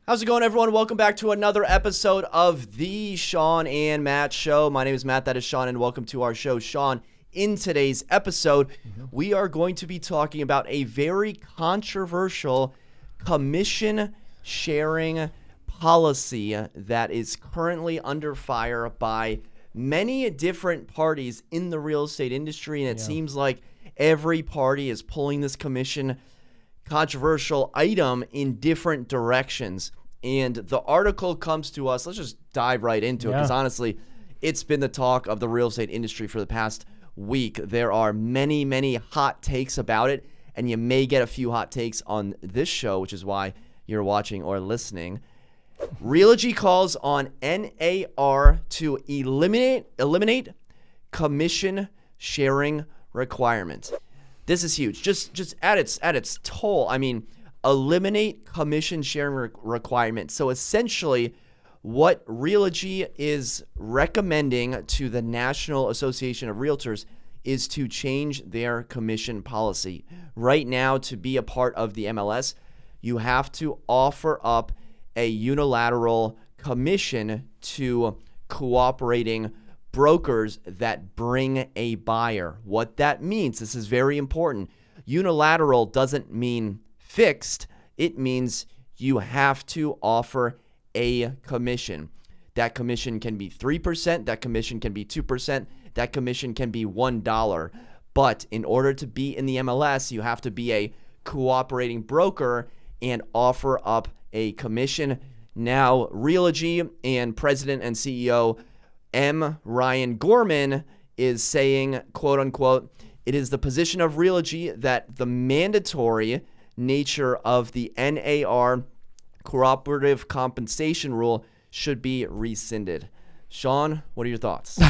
How's it going, everyone? Welcome back to another episode of the Shawn and Matt Show. My name is Matt, that is Shawn, and welcome to our show. Shawn, in today's episode, we are going to be talking about a very controversial commission sharing policy that is currently under fire by many different parties in the real estate industry, and it seems like every party is pulling this commission controversial item in different directions. And the article comes to us. Let's just dive right into it, because honestly, it's been the talk of the real estate industry for the past week. There are many hot takes about it, and you may get a few hot takes on this show, which is why you're watching or listening. Realogy calls on NAR to eliminate commission sharing requirements. This is huge. Just at its toll. I mean, eliminate commission sharing requirements. So essentially, what Realogy is recommending to the National Association of Realtors is to change their commission policy. Right now, to be a part of the MLS, you have to offer up a unilateral commission to cooperating brokers that bring a buyer. What that means, this is very important. Unilateral doesn't mean fixed. It means you have to offer a commission. That commission can be 3%, that commission can be 2%, that commission can be $1. But in order to be in the MLS, you have to be a cooperating broker and offer up a commission. Now, Realogy and President and CEO M. Ryan Gorman is saying, quote unquote, "It is the position of Realogy that the mandatory nature of the NAR cooperative compensation rule should be rescinded." Shawn, what are your thoughts?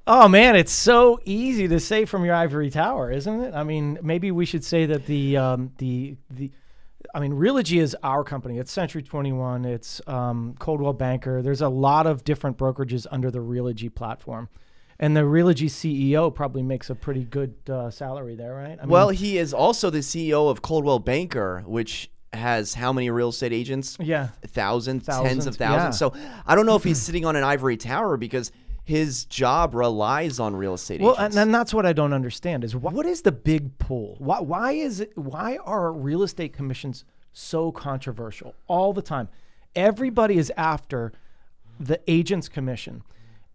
Oh man, it's so easy to say from your ivory tower, isn't it? I mean, maybe we should say that Realogy is our company. It's Century 21. It's Coldwell Banker. There's a lot of different brokerages under the Realogy platform. And the Realty CEO probably makes a pretty good salary there, right? Well, he is also the CEO of Coldwell Banker, which has how many real estate agents? Yeah. Thousands, tens of thousands. Yeah. So I don't know if he's sitting on an ivory tower because his job relies on real estate agents. Well, and that's what I don't understand is what is the big pull? Why are real estate commissions so controversial all the time? Everybody is after the agent's commission.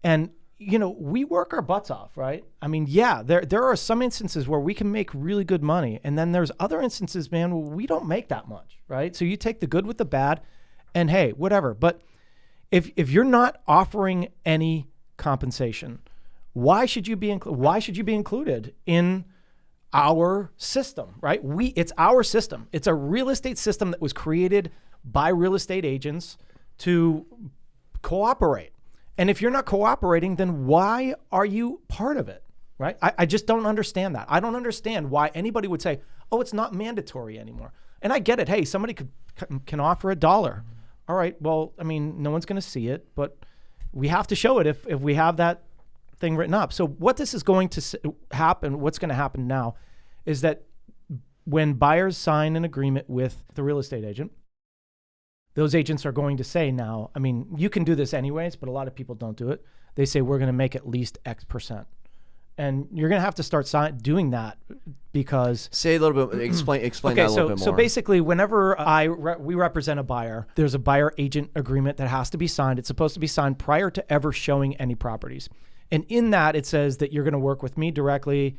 And we work our butts off, right? I mean, yeah, there are some instances where we can make really good money. And then there's other instances, man, where we don't make that much, right? So you take the good with the bad and hey, whatever. But if you're not offering any compensation, why should you be included in our system, right? It's our system. It's a real estate system that was created by real estate agents to cooperate. And if you're not cooperating, then why are you part of it, right? I just don't understand that. I don't understand why anybody would say, oh, it's not mandatory anymore. And I get it. Hey, somebody can offer $1. All right, well, I mean, no one's going to see it, but we have to show it if we have that thing written up. So what this is going to happen, what's going to happen now is that when buyers sign an agreement with the real estate agent, those agents are going to say now, I mean, you can do this anyways, but a lot of people don't do it. They say, we're going to make at least X%. And you're going to have to start doing that because... Say a little bit, explain that a little bit more. So basically, whenever we represent a buyer, there's a buyer-agent agreement that has to be signed. It's supposed to be signed prior to ever showing any properties. And in that, it says that you're going to work with me directly.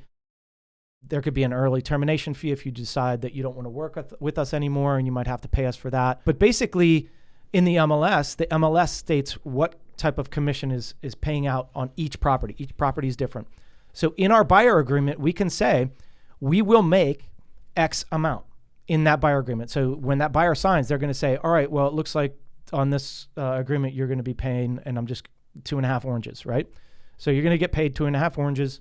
There could be an early termination fee if you decide that you don't want to work with us anymore, and you might have to pay us for that. But basically, in the MLS states what type of commission is paying out on each property. Each property is different. So in our buyer agreement, we can say we will make X amount in that buyer agreement. So when that buyer signs, they're going to say, all right, well, it looks like on this agreement, you're going to be paying, and I'm just 2.5 oranges, right? So you're going to get paid 2.5 oranges.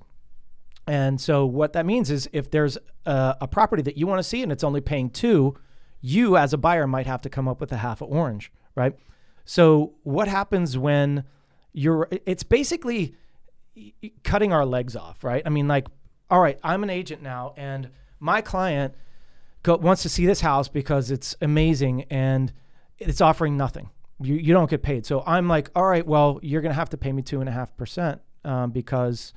And so what that means is if there's a property that you want to see and it's only paying 2, you as a buyer might have to come up with a half an orange, right? So what happens when it's basically cutting our legs off, right? I mean, like, all right, I'm an agent now and my client wants to see this house because it's amazing and it's offering nothing. You don't get paid. So I'm like, all right, well, you're going to have to pay me 2.5% because,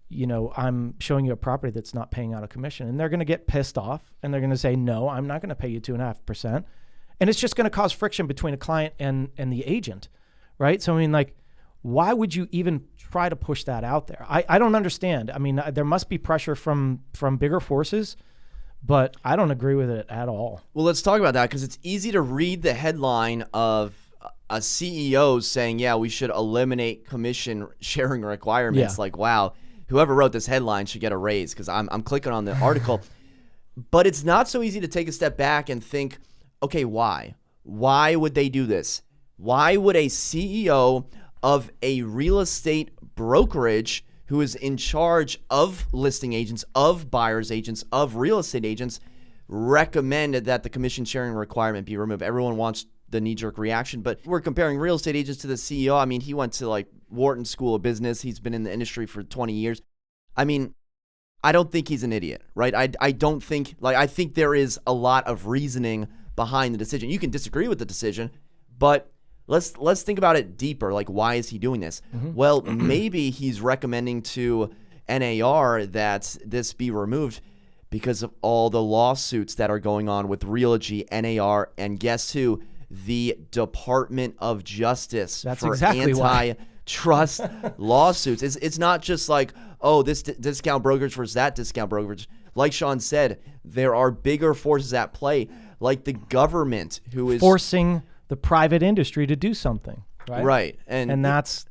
I'm showing you a property that's not paying out a commission. And they're going to get pissed off and they're going to say, no, I'm not going to pay you 2.5%. And it's just going to cause friction between a client and the agent, right? So, why would you even try to push that out there? I don't understand. There must be pressure from bigger forces, but I don't agree with it at all. Well, let's talk about that because it's easy to read the headline of a CEO saying, yeah, we should eliminate commission sharing requirements. Yeah. Like, wow, whoever wrote this headline should get a raise because I'm clicking on the article. But it's not so easy to take a step back and think, okay, why? Why would they do this? Why would a CEO of a real estate brokerage who is in charge of listing agents, of buyer's agents, of real estate agents, recommend that the commission sharing requirement be removed? Everyone wants the knee-jerk reaction, but we're comparing real estate agents to the CEO. He went to Wharton School of Business. He's been in the industry for 20 years. I don't think he's an idiot, right? I don't think, I think there is a lot of reasoning behind the decision. You can disagree with the decision, but let's think about it deeper. Why is he doing this? Mm-hmm. Well, maybe he's recommending to NAR that this be removed because of all the lawsuits that are going on with Realogy, NAR, and guess who? The Department of Justice. That's for exactly antitrust lawsuits. It's not just this discount brokerage versus that discount brokerage. Like Shawn said, there are bigger forces at play, like the government who is forcing the private industry to do something. Right. And that's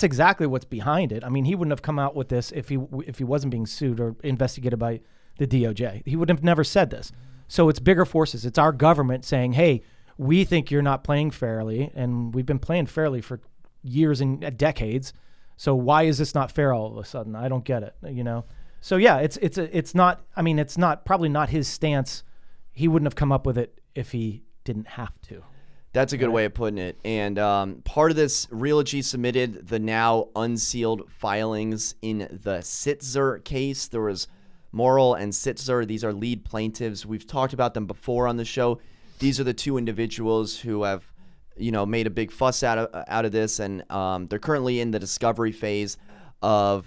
exactly what's behind it. He wouldn't have come out with this if he wasn't being sued or investigated by the DOJ. He would have never said this. So it's bigger forces. It's our government saying, hey, we think you're not playing fairly, and we've been playing fairly for years and decades. So why is this not fair all of a sudden? I don't get it, So yeah, it's not. It's not probably not his stance. He wouldn't have come up with it if he didn't have to. That's a good way of putting it. And part of this, Realogy submitted the now unsealed filings in the Sitzer case. There was Morrill and Sitzer. These are lead plaintiffs. We've talked about them before on the show. These are the two individuals who have, made a big fuss out of this, and they're currently in the discovery phase of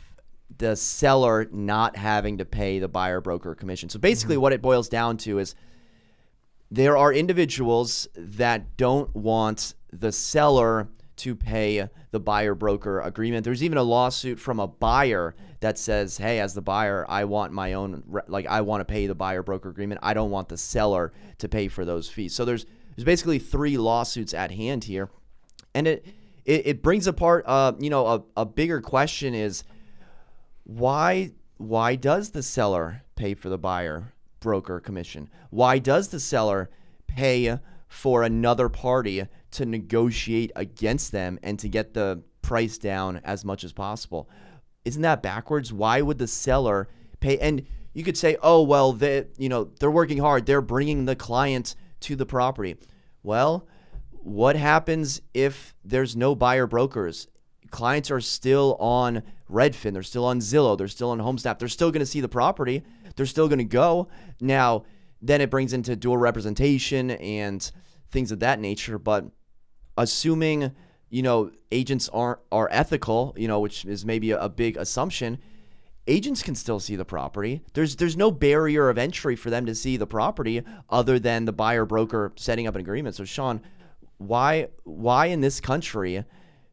the seller not having to pay the buyer broker commission. So basically, what it boils down to is there are individuals that don't want the seller to pay the buyer broker agreement. There's even a lawsuit from a buyer that says, hey, as the buyer, I want my own, I want to pay the buyer broker agreement. I don't want the seller to pay for those fees. So there's basically 3 lawsuits at hand here. And it brings apart, a bigger question is why does the seller pay for the buyer broker commission? Why does the seller pay for another party to negotiate against them and to get the price down as much as possible? Isn't that backwards? Why would the seller pay? And you could say, oh, well, they're working hard. They're bringing the client to the property. Well, what happens if there's no buyer brokers? Clients are still on Redfin. They're still on Zillow. They're still on HomeSnap. They're still going to see the property. They're still going to go. Now, then it brings into dual representation and things of that nature. But assuming, agents are ethical, which is maybe a big assumption, agents can still see the property. There's no barrier of entry for them to see the property other than the buyer broker setting up an agreement. So Shawn, why in this country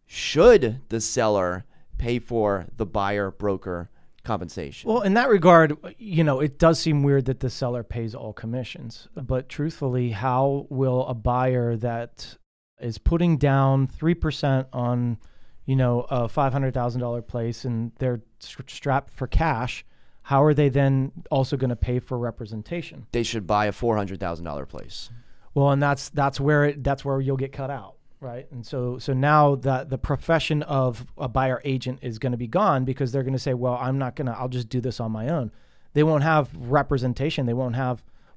should the seller pay for the buyer broker compensation? Well, in that regard, it does seem weird that the seller pays all commissions. But truthfully, how will a buyer that is putting down 3% on, a $500,000 place and they're strapped for cash, how are they then also going to pay for representation? They should buy a $400,000 place. Well, and that's where you'll get cut out. Right. And so now the profession of a buyer agent is going to be gone because they're going to say, well, I'll just do this on my own. They won't have representation.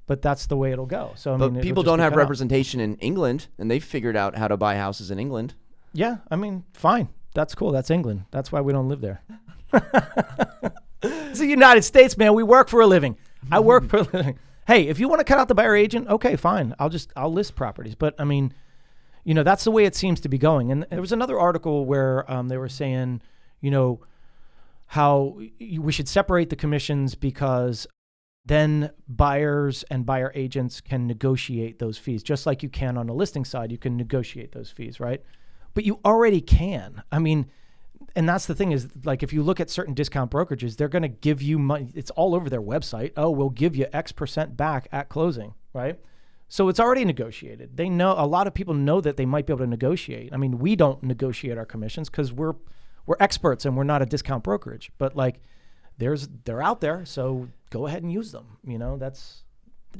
But that's the way it'll go. So, but people don't have representation in England, and they've figured out how to buy houses in England. Yeah. Fine. That's cool. That's England. That's why we don't live there. It's the United States, man. We work for a living. I work for a living. hey, if you want to cut out the buyer agent, okay, fine. I'll list properties. But I mean, that's the way it seems to be going. And there was another article where they were saying, how we should separate the commissions because then buyers and buyer agents can negotiate those fees, just like you can on a listing side. You can negotiate those fees, right? But you already can. I mean, and that's the thing is, like, if you look at certain discount brokerages, they're going to give you money. It's all over their website. Oh, we'll give you X% back at closing, right? So it's already negotiated. They know, a lot of people know that they might be able to negotiate. I mean, we don't negotiate our commissions because we're experts and we're not a discount brokerage. But like, they're out there, so go ahead and use them. That's.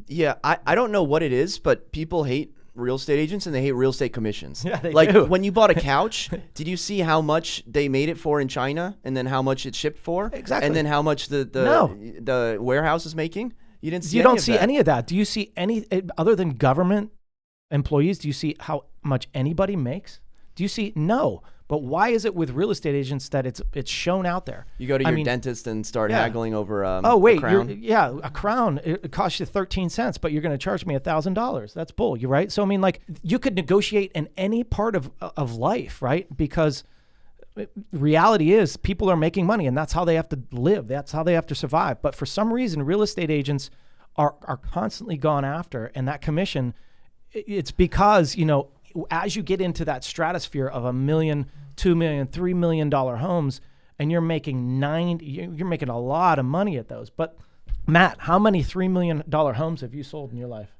Yeah, I don't know what it is, but people hate real estate agents and they hate real estate commissions. Yeah, they like do. When you bought a couch, did you see how much they made it for in China and then how much it shipped for? Exactly. And then how much the warehouse is making? You didn't see You don't see any of that. Do you see any, other than government employees, do you see how much anybody makes? Do you see? No. But why is it with real estate agents that it's shown out there? You go to your dentist and start haggling over a crown? A crown. It costs you 13 cents, but you're going to charge me $1,000. That's bull, you right? So, I mean, like, you could negotiate in any part of life, right? Because reality is people are making money, and that's how they have to live. That's how they have to survive. But for some reason, real estate agents are constantly gone after, and that commission, it's because, as you get into that stratosphere of $1 million, $2 million, $3 million homes, and you're making you're making a lot of money at those. But Matt, how many $3 million homes have you sold in your life?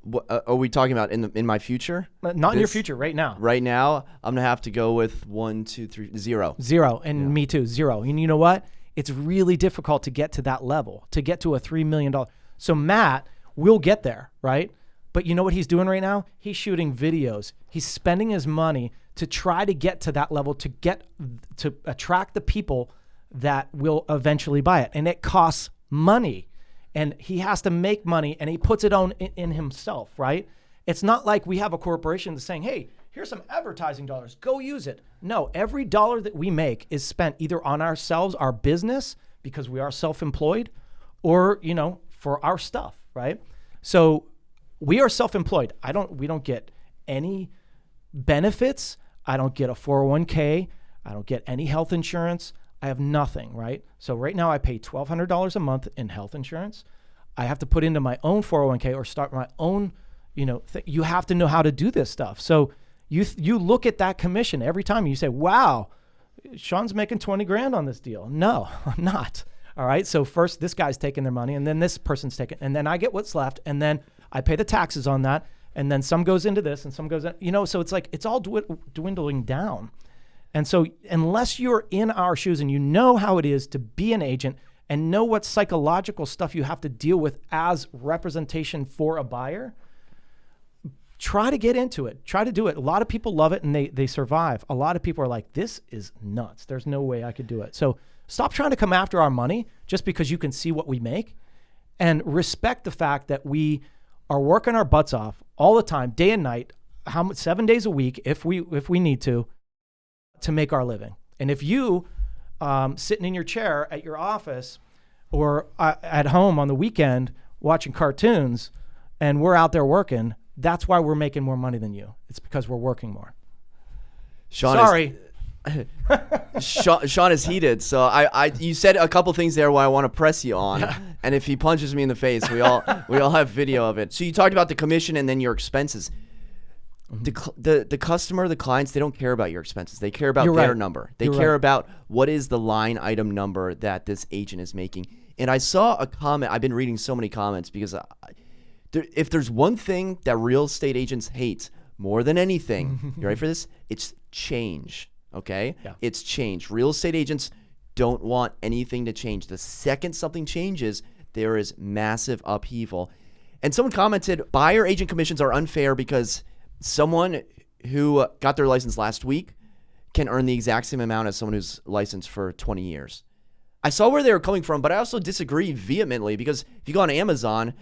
What, are we talking about in my future? Not in your future, right now. Right now, I'm gonna have to go with 1, 2, 3, 0. 0, and me too, 0. And you know what? It's really difficult to get to that level, to get to a $3 million. So Matt will get there, right? But you know what he's doing right now? He's shooting videos. He's spending his money to try to get to that level, to attract the people that will eventually buy it. And it costs money. And he has to make money, and he puts it on in himself, right? It's not like we have a corporation that's saying, hey, here's some advertising dollars. Go use it. No, every dollar that we make is spent either on ourselves, our business, because we are self-employed, or, for our stuff, right? So we are self-employed. We don't get any benefits. I don't get a 401k. I don't get any health insurance. I have nothing, right? So right now I pay $1,200 a month in health insurance. I have to put into my own 401k or start my own, you have to know how to do this stuff. So you look at that commission every time and you say, wow, Shawn's making 20 grand on this deal. No, I'm not. All right. So first this guy's taking their money, and then this person's taking, and then I get what's left, and then I pay the taxes on that, and then some goes into this and some goes in, so it's like, it's all dwindling down. And so unless you're in our shoes and you know how it is to be an agent and know what psychological stuff you have to deal with as representation for a buyer, try to get into it. Try to do it. A lot of people love it and they survive. A lot of people are like, this is nuts. There's no way I could do it. So stop trying to come after our money just because you can see what we make, and respect the fact that we are working our butts off all the time, day and night, 7 days a week, if we need to make our living. And if you sitting in your chair at your office or at home on the weekend watching cartoons and we're out there working, that's why we're making more money than you. It's because we're working more. Shawn is heated. So you said a couple things there where I want to press you on. Yeah. And if he punches me in the face, we all have video of it. So you talked about the commission and then your expenses. The customer, the clients, they don't care about your expenses. They care about their number. They care about what is the line item number that this agent is making. And I saw a comment. I've been reading so many comments because if there's one thing that real estate agents hate more than anything, you ready for this? It's change. Okay? Yeah. It's change. Real estate agents don't want anything to change. The second something changes, there is massive upheaval. And someone commented, buyer agent commissions are unfair because someone who got their license last week can earn the exact same amount as someone who's licensed for 20 years. I saw where they were coming from, but I also disagree vehemently because if you go on Amazon,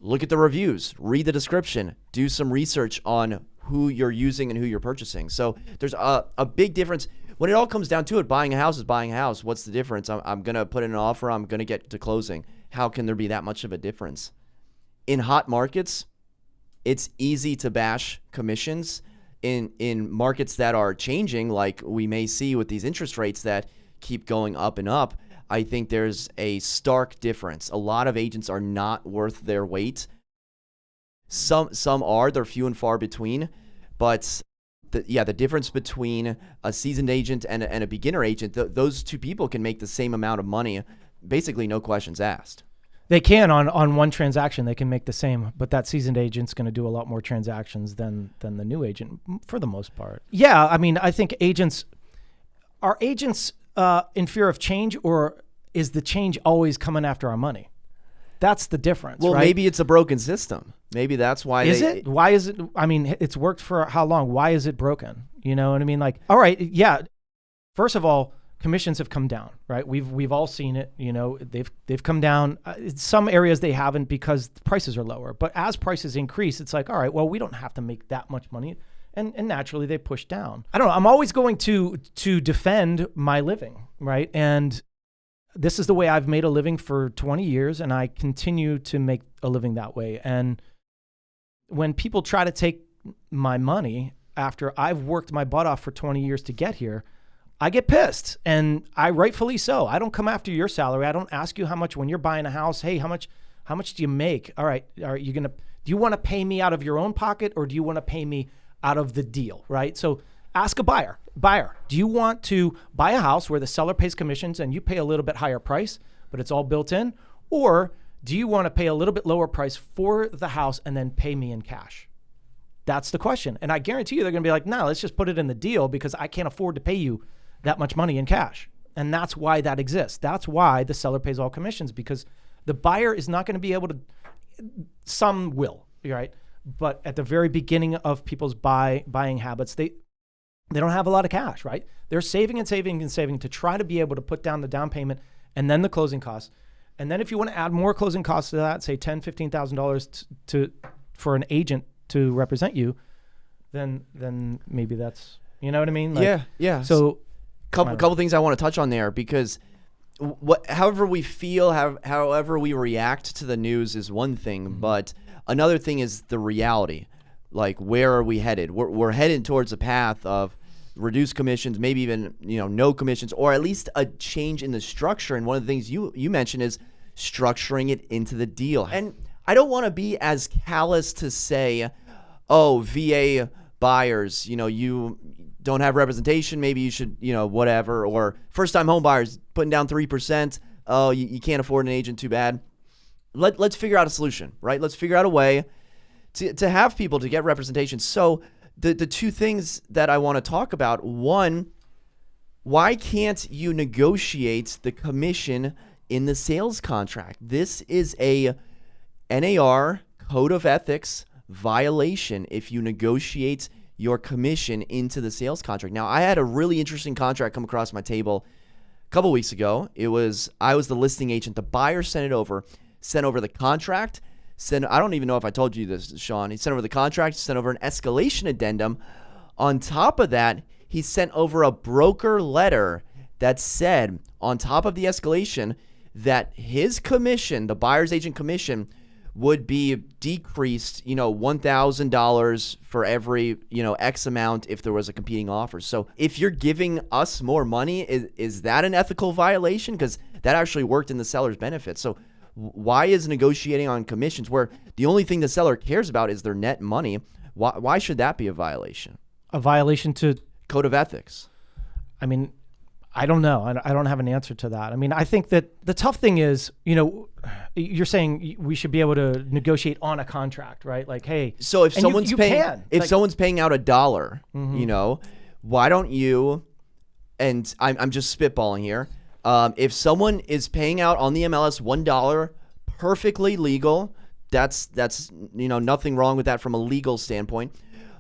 look at the reviews, read the description, do some research on who you're using and who you're purchasing. So there's a big difference. When it all comes down to it, buying a house is buying a house. What's the difference? I'm going to put in an offer. I'm going to get to closing. How can there be that much of a difference? in hot markets, it's easy to bash commissions. In markets that are changing, like we may see with these interest rates that keep going up and up, I think there's a stark difference. A lot of agents are not worth their weight. Some are, they're few and far between, but the difference between a seasoned agent and a beginner agent, those two people can make the same amount of money, basically no questions asked. They can on one transaction, they can make the same, but that seasoned agent's going to do a lot more transactions than the new agent for the most part. Yeah, I mean, I think are agents in fear of change, or is the change always coming after our money? That's the difference. Well, right? Maybe it's a broken system. Maybe that's why. Why is it? I mean, it's worked for how long? Why is it broken? You know what I mean? Like, all right, yeah. First of all, commissions have come down, right? We've all seen it. You know, they've come down. In some areas they haven't because the prices are lower. But as prices increase, it's like, all right, well, we don't have to make that much money, and naturally they push down. I don't know. I'm always going to defend my living, right? And this is the way I've made a living for 20 years, and I continue to make a living that way. And when people try to take my money after I've worked my butt off for 20 years to get here, I get pissed, and I rightfully so. I don't come after your salary. I don't ask you how much when you're buying a house. Hey, how much do you make? All right, do you want to pay me out of your own pocket, or do you want to pay me out of the deal, right? So ask a buyer, do you want to buy a house where the seller pays commissions and you pay a little bit higher price, but it's all built in? Or do you want to pay a little bit lower price for the house and then pay me in cash? That's the question. And I guarantee you they're going to be like, no, let's just put it in the deal because I can't afford to pay you that much money in cash. And that's why that exists. That's why the seller pays all commissions, because the buyer is not going to be able to, some will, right? But at the very beginning of people's buying habits, they don't have a lot of cash, right? They're saving and saving and saving to try to be able to put down the down payment and then the closing costs. And then if you want to add more closing costs to that, say $10,000, $15,000 for an agent to represent you, then maybe that's, you know what I mean? Like, yeah. So couple things I want to touch on there, because however we feel, however we react to the news is one thing, but another thing is the reality. Like, where are we headed? We're headed towards a path of reduced commissions, maybe even no commissions, or at least a change in the structure. And one of the things you mentioned is structuring it into the deal. And I don't want to be as callous to say, oh, VA buyers, you don't have representation, maybe you should, whatever, or first-time home buyers putting down 3%, oh, you can't afford an agent, too bad. Let's figure out a solution, right? Let's figure out a way to have people to get representation. So the two things that I want to talk about, one, why can't you negotiate the commission in the sales contract? This is a NAR Code of Ethics violation if you negotiate your commission into the sales contract. Now, I had a really interesting contract come across my table a couple weeks ago. I was the listing agent. The buyer sent over the contract. I don't even know if I told you this, Shawn. He sent over the contract, sent over an escalation addendum. On top of that, he sent over a broker letter that said, on top of the escalation, that his commission, the buyer's agent commission, would be decreased, $1,000 for every, X amount if there was a competing offer. So if you're giving us more money, is that an ethical violation? Because that actually worked in the seller's benefit. So why is negotiating on commissions, where the only thing the seller cares about is their net money, why should that be a violation? A violation to Code of Ethics. I mean, I don't know. I don't have an answer to that. I mean, I think that the tough thing is, you're saying we should be able to negotiate on a contract, right? Like, hey. So if someone's someone's paying out $1, why don't you? And I'm just spitballing here. If someone is paying out on the MLS $1, perfectly legal. That's nothing wrong with that from a legal standpoint.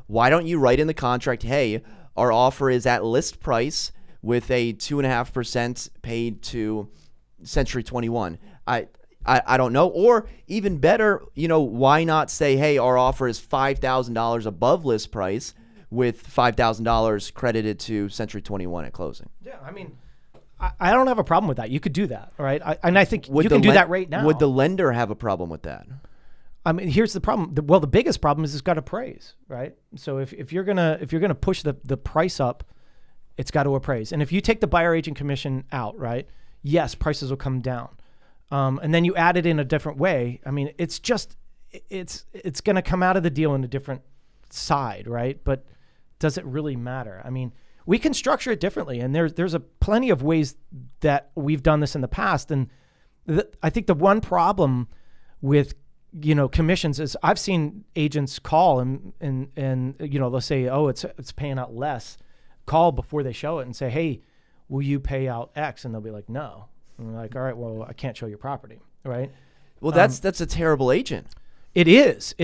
Why don't you write in the contract, hey, our offer is at list price with a 2.5% paid to Century 21. I don't know. Or even better, why not say, hey, our offer is $5,000 above list price with $5,000 credited to Century 21 at closing? Yeah, I mean, I don't have a problem with that. You could do that, all right? And I think you can do that right now. Would the lender have a problem with that? I mean, here's the problem. The biggest problem is it's got to appraise, right? So if you're gonna push the price up, it's got to appraise. And if you take the buyer agent commission out, right? Yes, prices will come down. And then you add it in a different way. I mean, it's going to come out of the deal in a different side, right? But does it really matter? I mean, we can structure it differently, and there's plenty of ways that we've done this in the past. And I think the one problem with commissions is I've seen agents call and they'll say, oh, it's paying out less. Call before they show it and say, hey, will you pay out X? And they'll be like, no. And we're like, all right, well, I can't show your property, right? Well, that's a terrible agent. It is.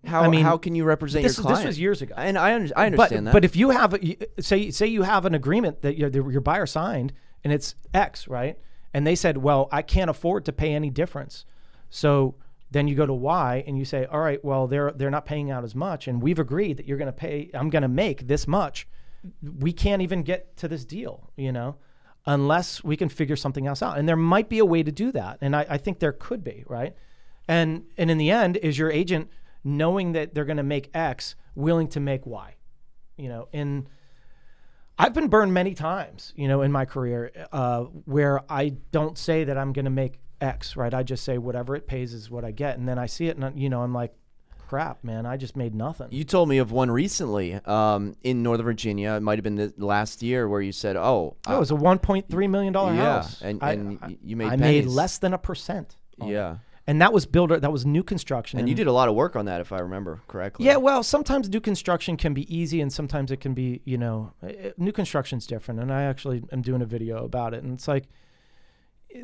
How can you represent your client? This was years ago, and I understand that. But if you have say you have an agreement that your buyer signed and it's X, right? And they said, well, I can't afford to pay any difference, so then you go to Y and you say, all right, well, they're not paying out as much, and we've agreed that you're going to pay. I'm going to make this much. We can't even get to this deal, unless we can figure something else out. And there might be a way to do that, and I think there could be, right? And in the end, is your agent, knowing that they're going to make X, willing to make Y, and I've been burned many times, in my career, where I don't say that I'm going to make X, right? I just say whatever it pays is what I get. And then I see it and, I'm like, crap, man, I just made nothing. You told me of one recently in Northern Virginia. It might have been the last year where you said, it was a $1.3 million house. And you made I pennies. made less than 1%. Yeah. And that was that was new construction. And you did a lot of work on that, if I remember correctly. Yeah, well, sometimes new construction can be easy and sometimes it can be, new construction's different. And I actually am doing a video about it. And it's like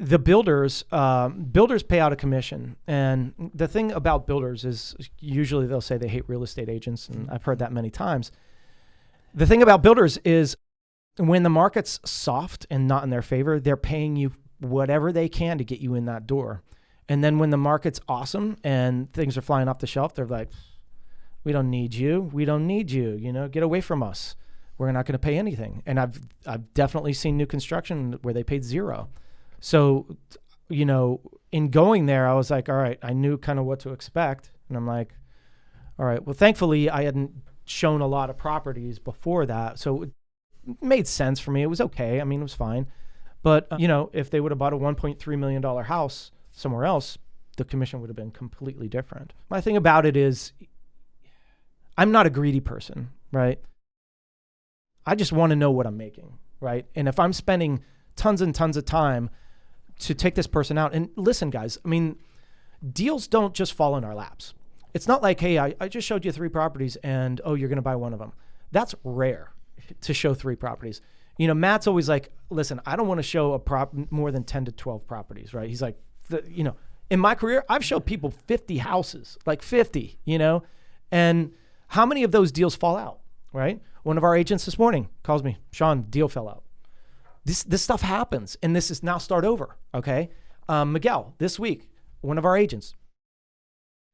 the builders pay out a commission. And the thing about builders is usually they'll say they hate real estate agents. And I've heard that many times. The thing about builders is when the market's soft and not in their favor, they're paying you whatever they can to get you in that door. And then when the market's awesome and things are flying off the shelf, they're like, we don't need you. We don't need you. Get away from us. We're not going to pay anything. And I've definitely seen new construction where they paid zero. So, in going there, I was like, all right, I knew kind of what to expect. And I'm like, all right, well, thankfully I hadn't shown a lot of properties before that. So it made sense for me. It was okay. I mean, it was fine. But, if they would have bought a $1.3 million house somewhere else, the commission would have been completely different. My thing about it is I'm not a greedy person, right? I just want to know what I'm making, right? And if I'm spending tons and tons of time to take this person out, and listen, guys, I mean, deals don't just fall in our laps. It's not like, hey, I just showed you 3 properties and, you're going to buy one of them. That's rare to show 3 properties. Matt's always like, listen, I don't want to show more than 10 to 12 properties, right? He's like, in my career, I've showed people 50 houses, like 50, and how many of those deals fall out, right? One of our agents this morning calls me, Shawn, deal fell out. This stuff happens, and this is now start over, okay? Miguel, this week, one of our agents,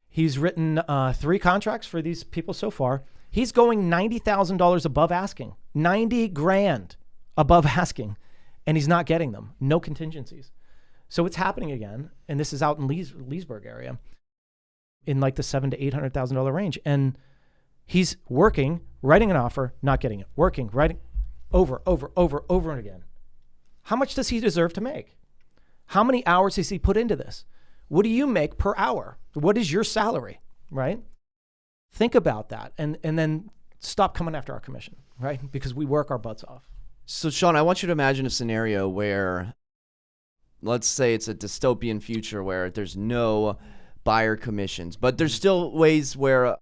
he's written 3 contracts for these people so far. He's going $90,000 above asking, $90,000 above asking, and he's not getting them. No contingencies. So it's happening again, and this is out in Leesburg area, in like the $700,000 to $800,000 range, and he's working, writing an offer, not getting it, working, writing, over and again. How much does he deserve to make? How many hours has he put into this? What do you make per hour? What is your salary, right? Think about that, and then stop coming after our commission, right? Because we work our butts off. So, Shawn, I want you to imagine a scenario where, let's say it's a dystopian future where there's no buyer commissions, but there's still ways where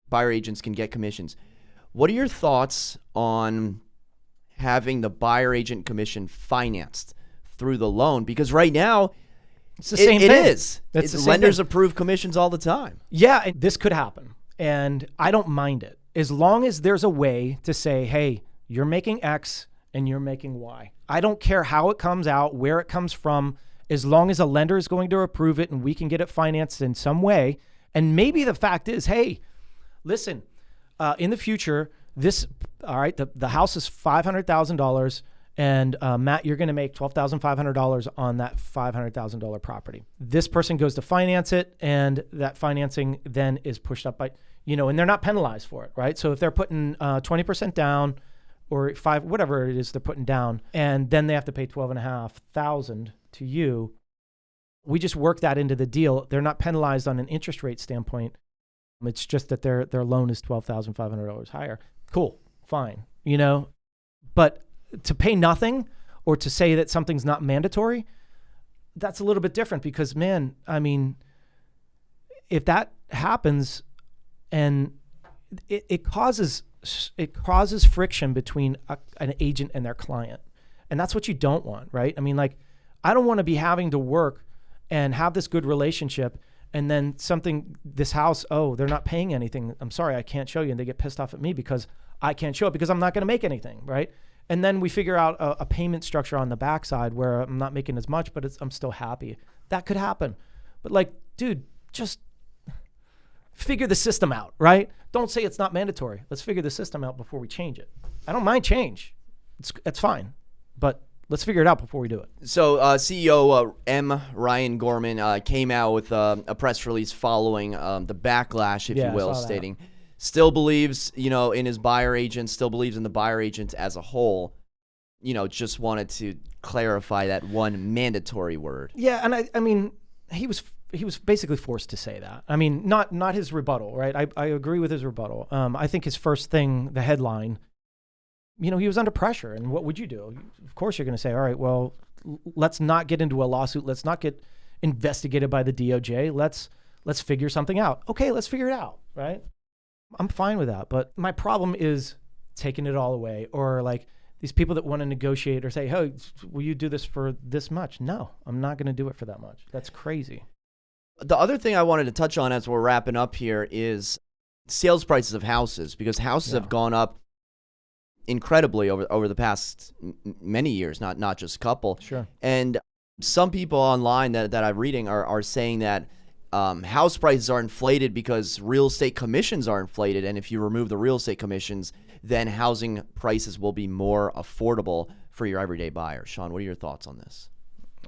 buyer agents can get commissions. What are your thoughts on having the buyer agent commission financed through the loan? Because right now, it's the same thing. It is. Lenders approve commissions all the time. Yeah, this could happen. And I don't mind it. As long as there's a way to say, hey, you're making X and you're making Y. I don't care how it comes out, where it comes from, as long as a lender is going to approve it and we can get it financed in some way. And maybe the fact is, hey, listen, in the future, the house is $500,000 And Matt, you're going to make $12,500 on that $500,000 property. This person goes to finance it, and that financing then is pushed up by, and they're not penalized for it, right? So if they're putting 20% down or whatever it is they're putting down, and then they have to pay $12,500 to you, we just work that into the deal. They're not penalized on an interest rate standpoint. It's just that their loan is $12,500 higher. Cool, fine, but to pay nothing or to say that something's not mandatory, that's a little bit different because, man, I mean, if that happens and it causes friction between an agent and their client. And that's what you don't want, right? I mean, like, I don't want to be having to work and have this good relationship and then this house, they're not paying anything. I'm sorry, I can't show you. And they get pissed off at me because I can't show it because I'm not going to make anything, right? And then we figure out a payment structure on the backside where I'm not making as much, but I'm still happy. That could happen. But like, dude, just figure the system out, right? Don't say it's not mandatory. Let's figure the system out before we change it. I don't mind change. It's fine. But let's figure it out before we do it. So CEO M. Ryan Gorman came out with a press release following the backlash, if you will, stating still believes, in his buyer agent, still believes in the buyer agent as a whole. Just wanted to clarify that one mandatory word. Yeah, and I mean, he was basically forced to say that. I mean, not his rebuttal, right? I agree with his rebuttal. I think his first thing, the headline, he was under pressure. And what would you do? Of course, you're going to say, all right, well, let's not get into a lawsuit. Let's not get investigated by the DOJ. Let's figure something out. Okay, let's figure it out, right? I'm fine with that. But my problem is taking it all away, or like these people that want to negotiate or say, hey, will you do this for this much? No, I'm not going to do it for that much. That's crazy. The other thing I wanted to touch on as we're wrapping up here is sales prices of houses, because houses have gone up incredibly over the past many years, not just a couple. Sure. And some people online that I'm reading are saying that house prices are inflated because real estate commissions are inflated, and if you remove the real estate commissions, then housing prices will be more affordable for your everyday buyer. Shawn, what are your thoughts on this?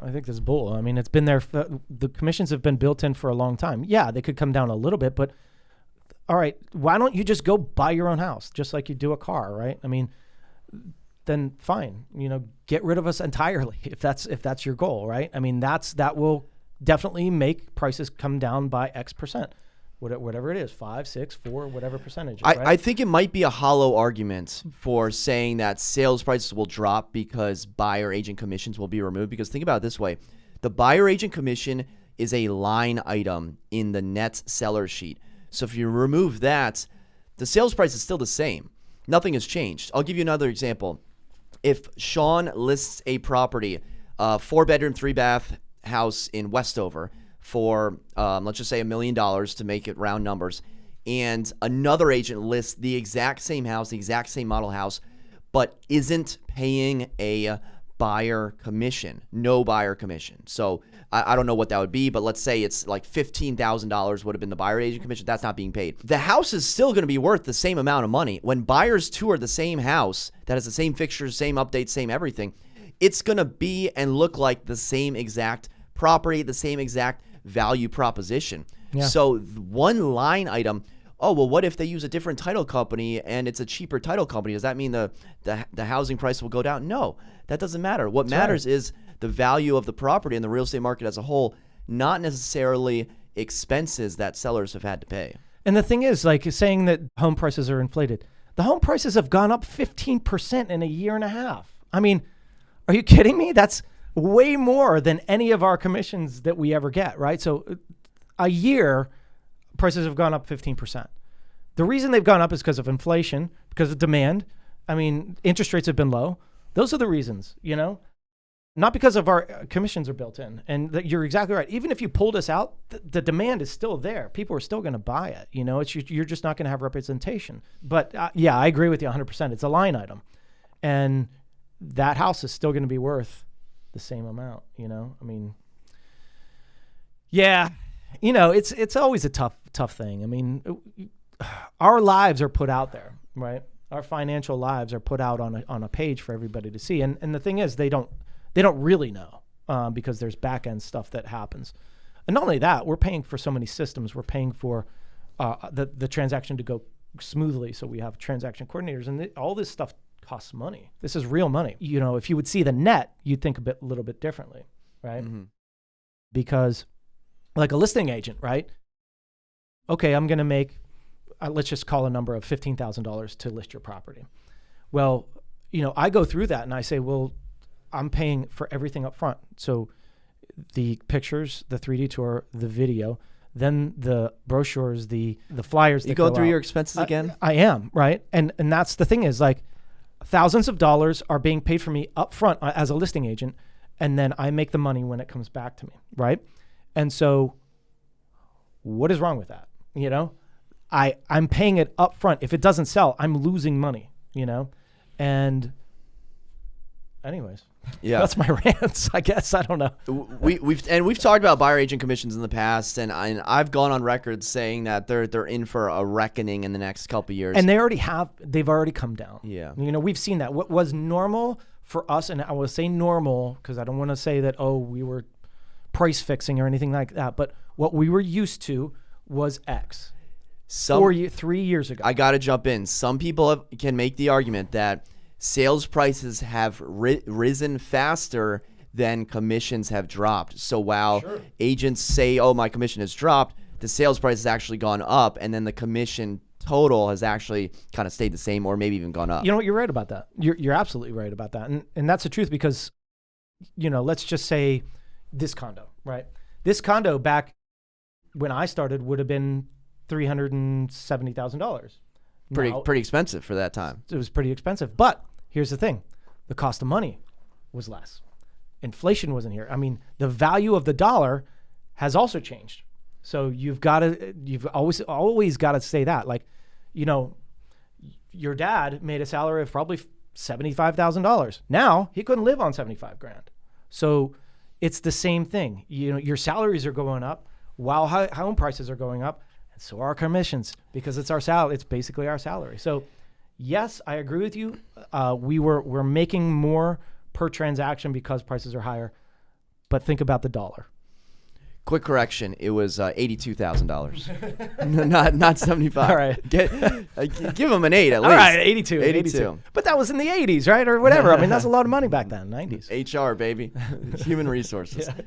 I think this is bull. I mean, it's been there. The commissions have been built in for a long time. Yeah, they could come down a little bit, but all right, why don't you just go buy your own house, just like you do a car, right? I mean, then fine, get rid of us entirely if that's your goal, right? I mean, that will definitely make prices come down by X percent, whatever it is, 5, 6, 4, whatever percentage. Right? I think it might be a hollow argument for saying that sales prices will drop because buyer agent commissions will be removed. Because think about it this way: the buyer agent commission is a line item in the net seller sheet. So if you remove that, the sales price is still the same. Nothing has changed. I'll give you another example. If Shawn lists a property, 4-bedroom, 3-bath house in Westover for, let's just say $1 million to make it round numbers, and another agent lists the exact same house, the exact same model house, but isn't paying a buyer commission, no buyer commission. So I don't know what that would be, but let's say it's like $15,000 would have been the buyer agent commission. That's not being paid. The house is still going to be worth the same amount of money. When buyers tour the same house that has the same fixtures, same updates, same everything, it's going to be and look like the same exact property, the same exact value proposition. Yeah. So one line item, what if they use a different title company and it's a cheaper title company? Does that mean the housing price will go down? No, that doesn't matter. What matters is the value of the property and the real estate market as a whole, not necessarily expenses that sellers have had to pay. And the thing is, like, saying that home prices are inflated. The home prices have gone up 15% in a year and a half. I mean, are you kidding me? That's way more than any of our commissions that we ever get, right? So a year, prices have gone up 15%. The reason they've gone up is because of inflation, because of demand. I mean, interest rates have been low. Those are the reasons, not because of our commissions are built in. And you're exactly right. Even if you pulled us out, the demand is still there. People are still going to buy it. You're just not going to have representation. But yeah, I agree with you 100%. It's a line item. And that house is still going to be worth the same amount, I mean, yeah, it's always a tough thing. I mean, our lives are put out there, right? Our financial lives are put out on a page for everybody to see. And the thing is, they don't really know because there's back end stuff that happens. And not only that, we're paying for so many systems. We're paying for the transaction to go smoothly. So we have transaction coordinators, and all this stuff costs money. This is real money. You know, if you would see the net, you'd think a little bit differently, right? Mm-hmm. Because like a listing agent, right? Okay, I'm going to make, let's just call a number of $15,000 to list your property. Well, you know, I go through that and I say, well, I'm paying for everything up front. So the pictures, the 3D tour, the video, then the brochures, the flyers. You go through your expenses again? I am, right? And that's the thing is, like, thousands of dollars are being paid for me up front as a listing agent, and then I make the money when it comes back to me, right? And so what is wrong with that? You know, I'm paying it up front. If it doesn't sell, I'm losing money, you know? And anyways, yeah, that's my rants, I guess. I don't know. We've talked about buyer agent commissions in the past, and I've gone on record saying that they're in for a reckoning in the next couple of years. And they've already come down. Yeah. You know, we've seen that. What was normal for us, and I will say normal because I don't want to say that, oh, we were price fixing or anything like that, but what we were used to was X. 3 years ago. I got to jump in. Some people can make the argument that sales prices have risen faster than commissions have dropped. So while agents say, oh, my commission has dropped, the sales price has actually gone up, and then the commission total has actually kind of stayed the same or maybe even gone up. You know what? You're right about that. You're absolutely right about that. And that's the truth because, you know, let's just say this condo, right? This condo back when I started would have been $370,000. Pretty expensive for that time. It was pretty expensive. But here's the thing. The cost of money was less. Inflation wasn't here. I mean, the value of the dollar has also changed. So you've always got to say that. Like, you know, your dad made a salary of probably $75,000. Now he couldn't live on $75,000. So it's the same thing. You know, your salaries are going up while home prices are going up. And so are our commissions because it's our salary. It's basically our salary. So yes, I agree with you. We're making more per transaction because prices are higher, but think about the dollar. Quick correction: it was $82,000, not 75. All right, give them an 8 at least. All right, 82. But that was in the 80s, right, or whatever. I mean, that's a lot of money back then, 90s. HR baby, human resources. Yeah.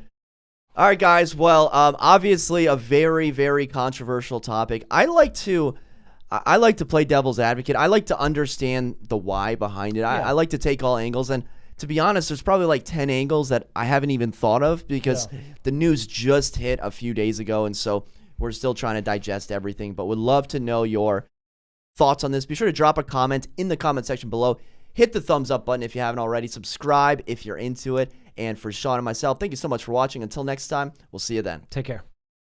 All right, guys. Well, obviously a very, very controversial topic. I like to play devil's advocate. I like to understand the why behind it. I like to take all angles. And to be honest, there's probably like 10 angles that I haven't even thought of because the news just hit a few days ago. And so we're still trying to digest everything. But would love to know your thoughts on this. Be sure to drop a comment in the comment section below. Hit the thumbs up button if you haven't already. Subscribe if you're into it. And for Shawn and myself, thank you so much for watching. Until next time, we'll see you then. Take care.